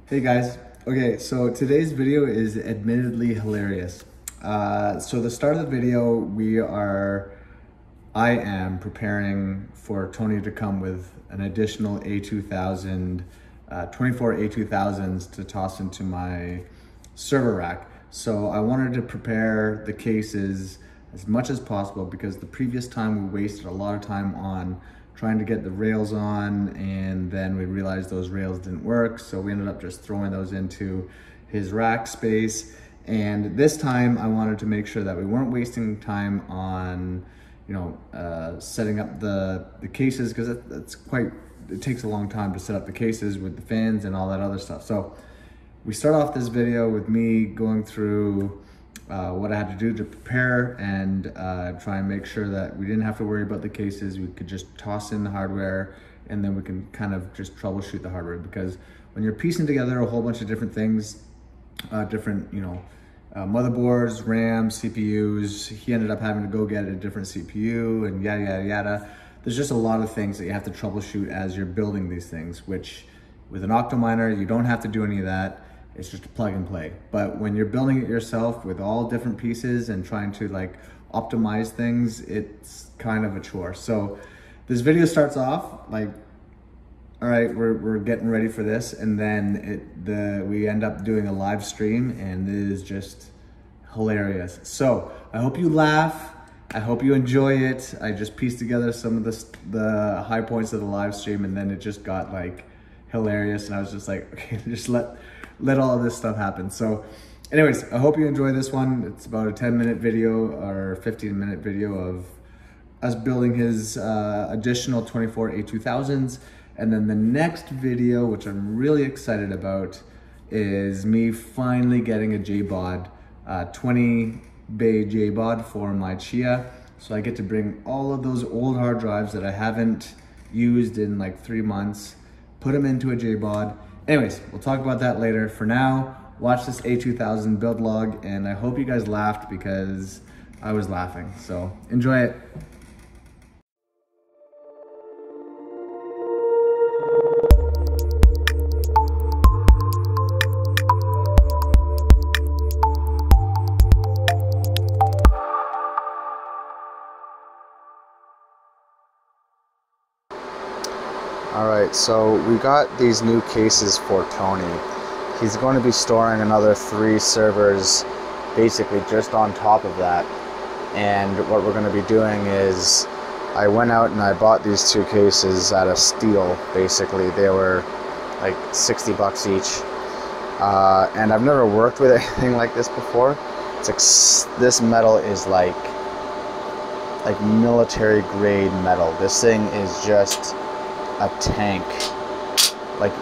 Hey guys, okay, so today's video is admittedly hilarious. So the start of the video, I am preparing for Tony to come with an additional A2000, 24 A2000s to toss into my server rack. So I wanted to prepare the cases as much as possible because the previous time we wasted a lot of time on trying to get the rails on, and then we realized those rails didn't work, so we ended up just throwing those into his rack space. And this time I wanted to make sure that we weren't wasting time on setting up the cases, because it takes a long time to set up the cases with the fans and all that other stuff. So we start off this video with me going through what I had to do to prepare and try and make sure that we didn't have to worry about the cases. We could just toss in the hardware and then we can kind of just troubleshoot the hardware, because when you're piecing together a whole bunch of different things, motherboards, RAM, CPUs, he ended up having to go get a different CPU and yada, yada, yada. There's just a lot of things that you have to troubleshoot as you're building these things, which with an Octominer, you don't have to do any of that. It's just a plug and play. But when you're building it yourself with all different pieces and trying to optimize things, it's kind of a chore. So this video starts off like, all right, we're getting ready for this, and then we end up doing a live stream, and it is just hilarious. So I hope you laugh. I hope you enjoy it. I just pieced together some of the high points of the live stream, and then it just got hilarious, and I was just like, okay, just let all of this stuff happen. So anyways, I hope you enjoy this one. It's about a 10-minute video or 15-minute video of us building his additional 24 A2000s. And then the next video, which I'm really excited about, is me finally getting a JBOD, 20 bay JBOD for my Chia. So I get to bring all of those old hard drives that I haven't used in 3 months, put them into a JBOD. Anyways, we'll talk about that later. For now, watch this A2000 build log, and I hope you guys laughed because I was laughing. So enjoy it. Alright, so we got these new cases for Tony. He's going to be storing another 3 servers basically just on top of that. And what we're going to be doing is, I went out and I bought these 2 cases at a steal, basically. They were like 60 bucks each. And I've never worked with anything like this before. This metal is like military grade metal. This thing is just a tank.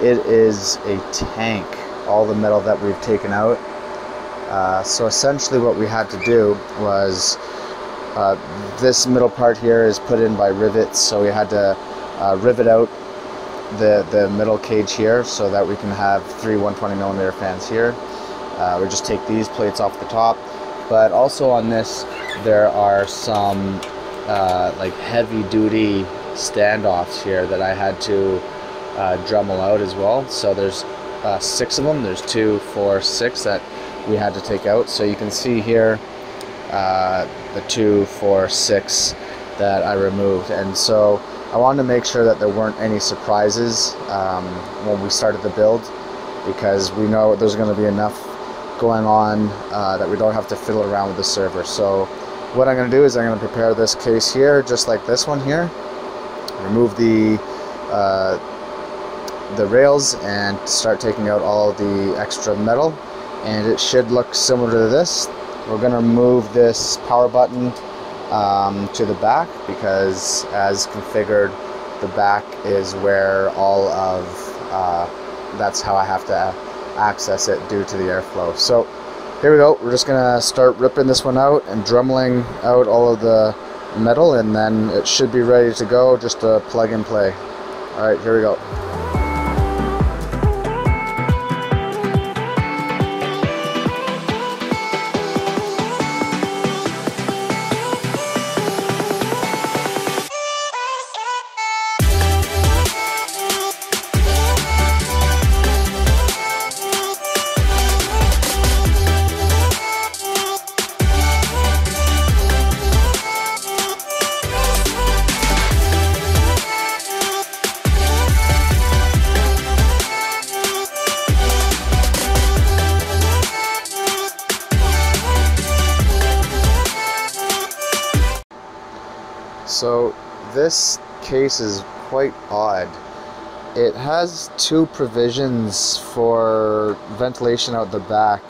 It is a tank, all the metal that we've taken out. So essentially what we had to do was, this middle part here is put in by rivets, so we had to rivet out the middle cage here so that we can have 3 120mm fans here. We just take these plates off the top, but also on this there are some heavy duty standoffs here that I had to Dremel out as well. So there's 6 of them. There's 2, 4, 6 that we had to take out. So you can see here the 2, 4, 6 that I removed. And so I wanted to make sure that there weren't any surprises when we started the build, because we know there's going to be enough going on that we don't have to fiddle around with the server. So what I'm going to do is I'm going to prepare this case here just like this one here. Remove the rails and start taking out all the extra metal, and it should look similar to this. We're going to move this power button to the back, because as configured, the back is where all of that's how I have to access it due to the airflow. So here we go. We're just going to start ripping this one out and dremeling out all of the metal, and then it should be ready to go, just to plug and play. Alright, here we go. So this case is quite odd. It has two provisions for ventilation out the back,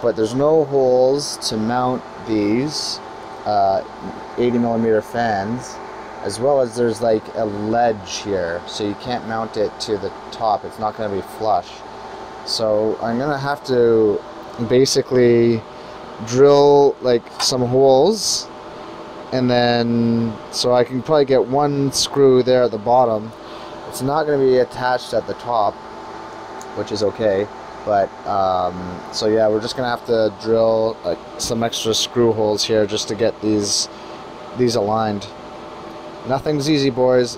but there's no holes to mount these 80mm fans, as well as there's like a ledge here, so you can't mount it to the top. It's not going to be flush. So I'm going to have to basically drill like some holes, and then so I can probably get one screw there at the bottom. It's not going to be attached at the top, which is okay, but so yeah, we're just gonna have to drill like some extra screw holes here just to get these aligned. Nothing's easy, boys.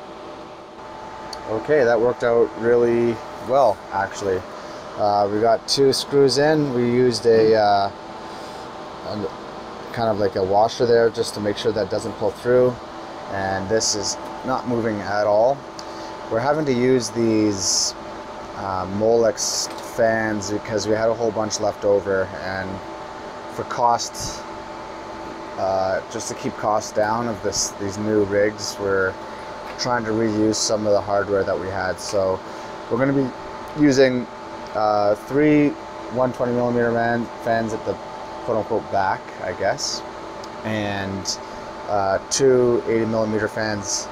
Okay, that worked out really well, actually. We got two screws in. We used a kind of like a washer there just to make sure that doesn't pull through, and this is not moving at all. We're having to use these Molex fans because we had a whole bunch left over, and for cost, just to keep costs down of these new rigs, we're trying to reuse some of the hardware that we had. So we're going to be using 3 120mm fans at the quote-unquote back, I guess, and 2 80mm fans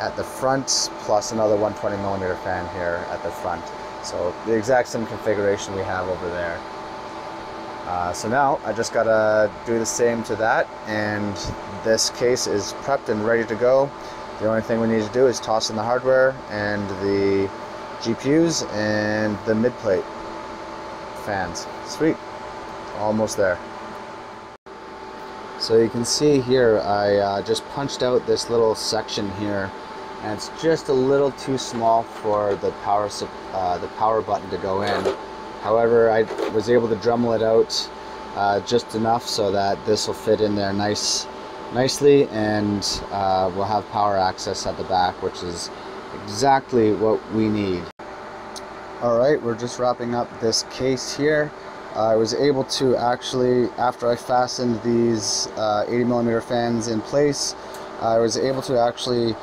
at the front, plus another 120mm fan here at the front. So the exact same configuration we have over there. So now I just gotta do the same to that, and this case is prepped and ready to go. The only thing we need to do is toss in the hardware and the GPUs and the mid-plate fans. Sweet, almost there. So you can see here, I just punched out this little section here, and it's just a little too small for the power button to go in. However, I was able to Dremel it out just enough so that this will fit in there nicely, and we'll have power access at the back, which is exactly what we need. Alright, we're just wrapping up this case here. I was able to actually, after I fastened these 80mm fans in place, I was able to actually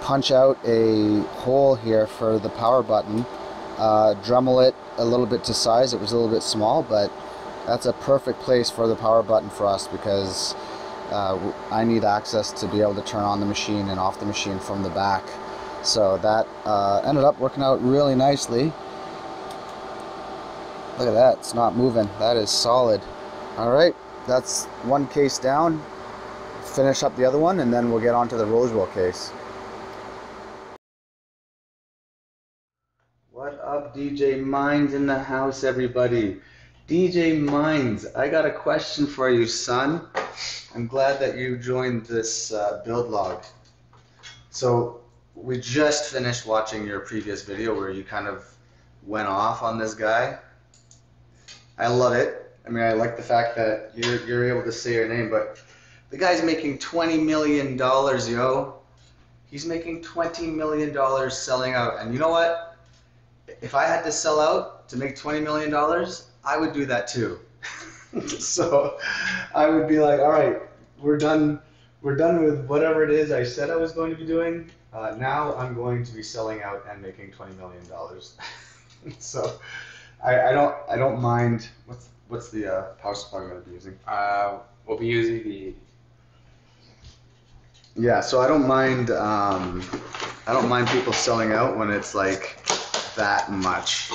punch out a hole here for the power button, Dremel it a little bit to size. It was a little bit small, but that's a perfect place for the power button for us, because I need access to be able to turn on the machine and off the machine from the back. So that ended up working out really nicely. Look at that, it's not moving. That is solid. Alright, that's one case down. Finish up the other one, and then we'll get on to the Rosewell case. What up, DJ Minds in the house, everybody? DJ Minds, I got a question for you, son. I'm glad that you joined this build log. So we just finished watching your previous video where you kind of went off on this guy. I love it. I mean, I like the fact that you're able to say your name, but the guy's making $20 million, yo. He's making $20 million selling out. And you know what? If I had to sell out to make $20 million, I would do that too. So I would be like, all right, we're done with whatever it is I said I was going to be doing. Now I'm going to be selling out and making $20 million. So I don't mind. What's the power supply we're going to be using? We'll be using the. Yeah, so I don't mind people selling out when it's like that much.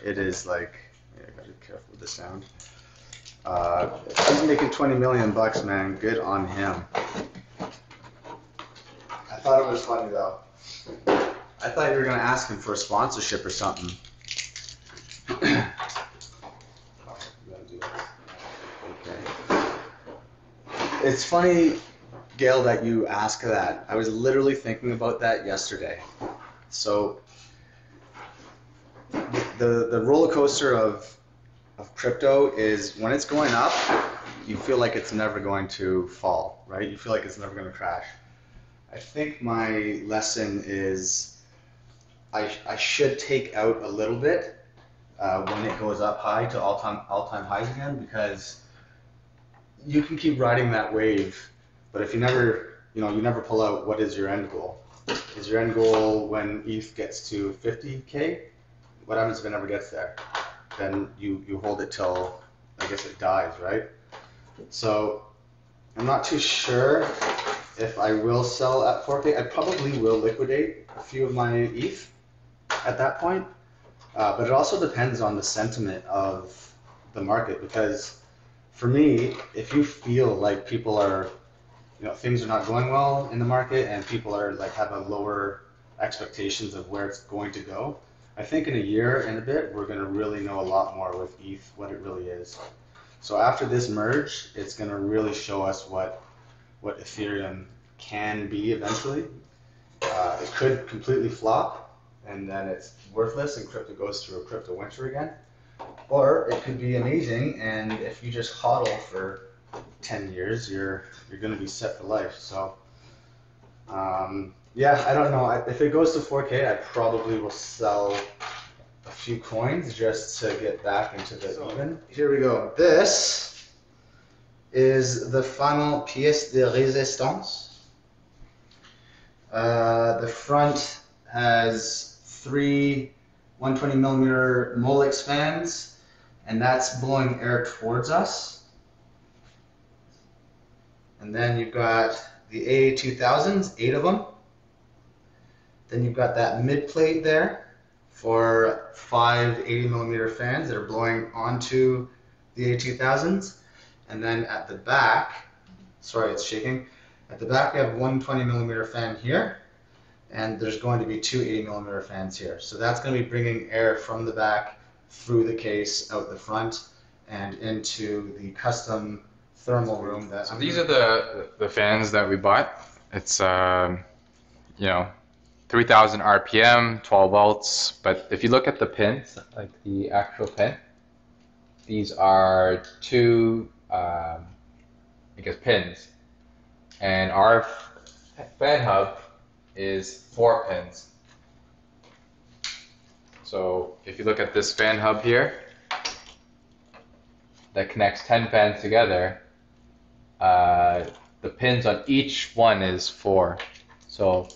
It is like, yeah, I gotta be careful with the sound. If he's making 20 million bucks, man, good on him. I thought it was funny though. I thought you were gonna ask him for a sponsorship or something. Okay. It's funny, Gail, that you ask that. I was literally thinking about that yesterday. So the roller coaster of crypto is when it's going up, you feel like it's never going to fall, right? You feel like it's never going to crash. I think my lesson is I should take out a little bit when it goes up high to all-time highs again, because you can keep riding that wave, but if you never you never pull out what is your end goal. Is your end goal when ETH gets to 50K? What happens if it never gets there? Then you hold it till, I guess, it dies, right? So I'm not too sure if I will sell at 4K. I probably will liquidate a few of my ETH at that point. But it also depends on the sentiment of the market, because for me, if you feel like people are, things are not going well in the market and people are like have a lower expectations of where it's going to go, I think in a year and a bit, we're going to really know a lot more with ETH, what it really is. So after this merge, it's going to really show us what Ethereum can be eventually. It could completely flop, and then it's worthless, and crypto goes through a crypto winter again. Or it could be amazing, and if you just hodl for 10 years, you're going to be set for life. So, yeah, I don't know. If it goes to 4K, I probably will sell a few coins just to get back into the even. Here we go. This is the final pièce de résistance. The front has 3 120mm Molex fans, and that's blowing air towards us. And then you've got the A2000s, 8 of them. Then you've got that mid plate there for 5 80mm fans that are blowing onto the A2000s. And then at the back, sorry, it's shaking. At the back, we have 120mm fan here, and there's going to be 2 80mm fans here. So that's going to be bringing air from the back through the case, out the front, and into the custom thermal room. So these are the fans that we bought. It's 3000 RPM, 12 volts. But if you look at the pins, like the actual pin, these are 2 pins, and our fan hub is 4 pins. So if you look at this fan hub here that connects 10 fans together, the pins on each one is 4. So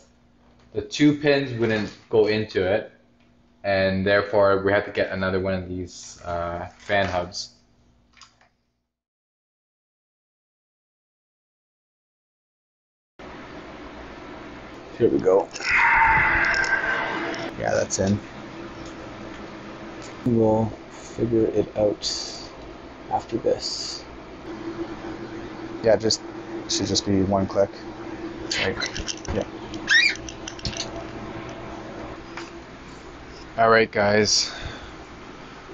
the 2 pins wouldn't go into it, and therefore we have to get another one of these fan hubs. Here we go. Yeah, that's in. We'll figure it out after this. Yeah, should just be 1 click. Right? Yeah. All right, guys.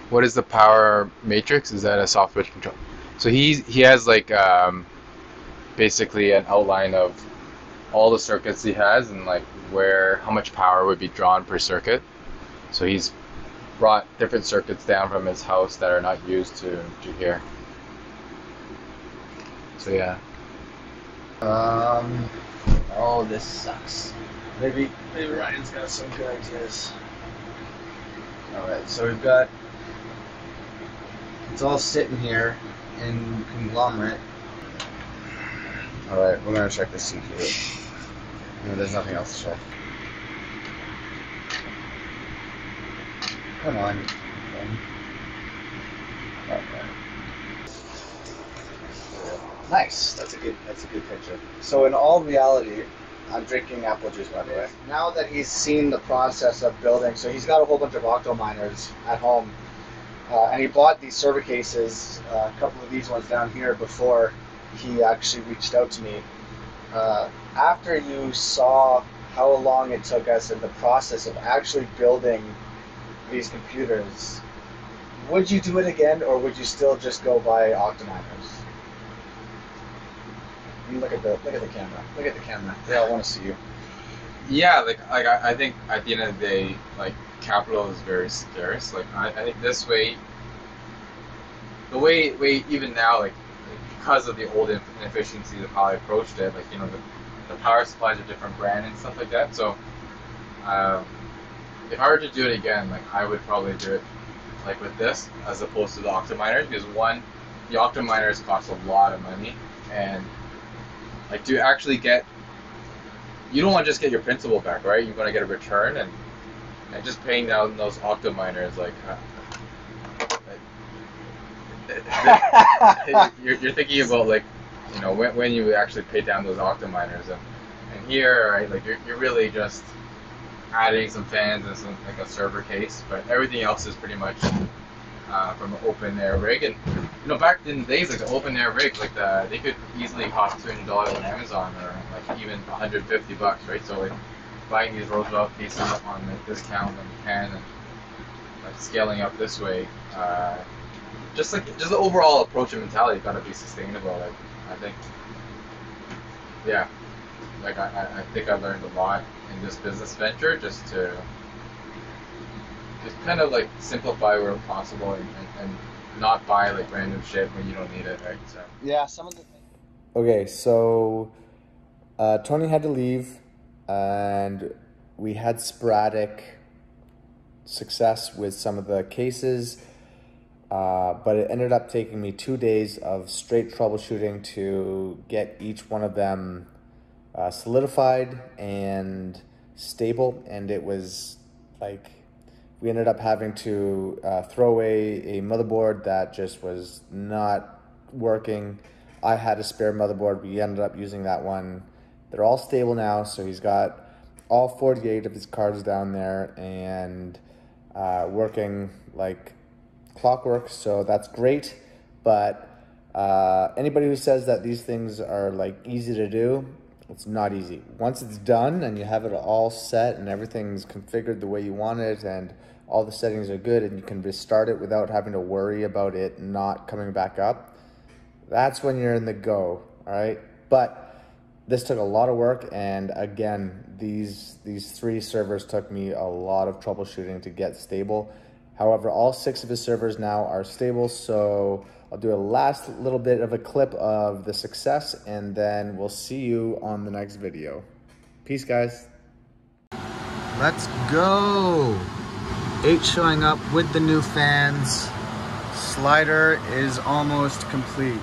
What is the power matrix? Is that a soft switch control? So he has like basically an outline of all the circuits he has and like how much power would be drawn per circuit. So he's brought different circuits down from his house that are not used to here. So yeah. Oh, this sucks. Maybe Ryan's got some good ideas. All right, so we've got, it's all sitting here in conglomerate. All right, we're gonna check the CPU. No, there's nothing else to check. Come on. Okay. Nice. That's a good picture. So in all reality, I'm drinking apple juice, by the way. Now that he's seen the process of building, so he's got a whole bunch of octo miners at home, and he bought these server cases, a couple of these ones down here, before he actually reached out to me. After you saw how long it took us in the process of actually building these computers, would you do it again, or would you still just go buy octominers? Look at the camera. Look at the camera. They all want to see you. Yeah, like I think at the end of the day, like capital is very scarce. Like I think this way, the way even now, like because of the old inefficiencies of how I approached it, like the power supplies are different brand and stuff like that. So if I were to do it again, like I would probably do it like with this as opposed to the octominers, because one, the octominers cost a lot of money, and like to actually get you don't want to just get your principal back, right? You want to get a return, and just paying down those octo miners, like you're thinking about like, you know, when you actually pay down those octo miners, and here, right, like you're really just adding some fans and some like a server case, but everything else is pretty much from an open air rig. And you know, back in the days, like the open air rigs, like they could easily cost $200 on Amazon, or like even $150, right? So like buying these Roosevelt cases on like discount when you can, and like scaling up this way, just the overall approach and mentality got to be sustainable. Like I think, yeah, like I think I learned a lot in this business venture, just kind of like simplify where possible, and not buy like random shit when you don't need it, right? So yeah, some of the things. Okay, so Tony had to leave, and we had sporadic success with some of the cases, but it ended up taking me 2 days of straight troubleshooting to get each one of them solidified and stable. And it was like, we ended up having to throw away a motherboard that just was not working. I had a spare motherboard. We ended up using that one. They're all stable now, so he's got all 48 of his cards down there and working like clockwork, so that's great. But anybody who says that these things are like easy to do, it's not easy. Once it's done and you have it all set and everything's configured the way you want it and all the settings are good and you can restart it without having to worry about it not coming back up, that's when you're in the go, all right? But this took a lot of work, and again, these 3 servers took me a lot of troubleshooting to get stable. However, all 6 of his servers now are stable, so I'll do a last little bit of a clip of the success, and then we'll see you on the next video. Peace, guys. Let's go. 8 showing up with the new fans. Slider is almost complete.